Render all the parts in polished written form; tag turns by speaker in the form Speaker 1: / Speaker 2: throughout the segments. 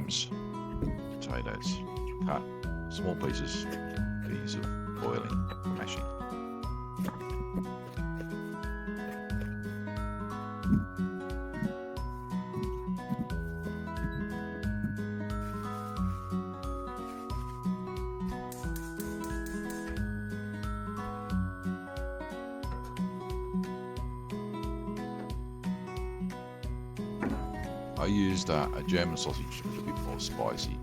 Speaker 1: grams potatoes, cut small pieces for use of boiling, mashing. I used a German sausage, which was a bit more spicy.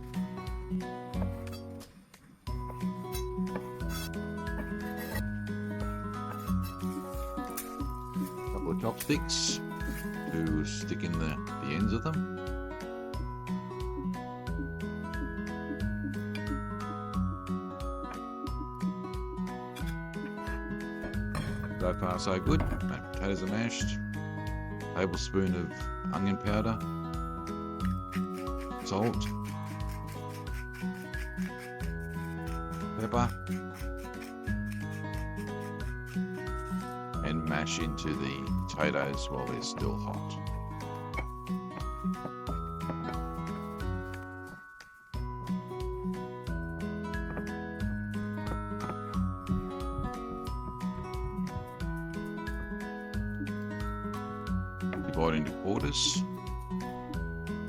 Speaker 1: A couple of chopsticks to stick in the ends of them. So far so good. Potatoes are mashed. Tablespoon of onion powder. Salt, pepper, and mash into the potatoes while they're still hot. Divide into quarters,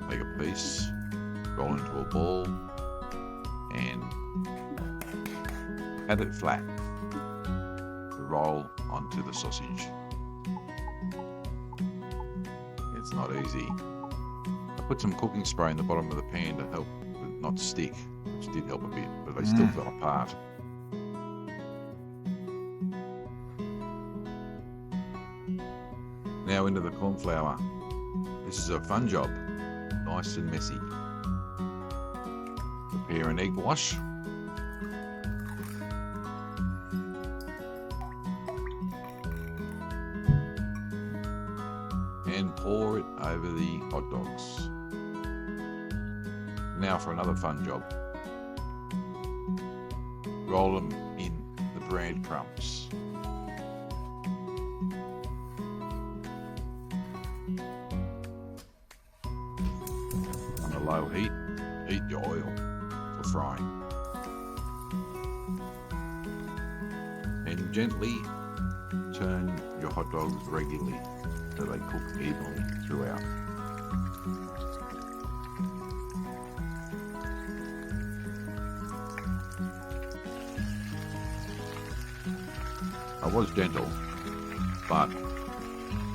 Speaker 1: take a piece, roll into a ball, and pat it flat to roll onto the sausage. It's not easy. I put some cooking spray in the bottom of the pan to help it not stick, which did help a bit, but they still fell apart. Now into the corn flour. This is a fun job, nice and messy. Prepare an egg wash. And pour it over the hot dogs. Now for another fun job. Roll them in the breadcrumbs. On a low heat, heat your oil for frying. And gently turn your hot dogs regularly so they cook evenly throughout. I was gentle, but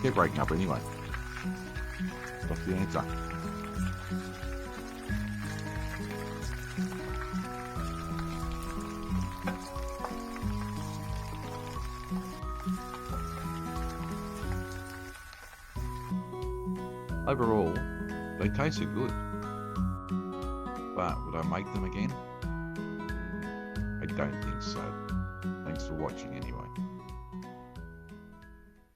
Speaker 1: kept breaking up anyway. That's the answer. Overall, they tasted good, but would I make them again? I don't think so. Thanks for watching anyway.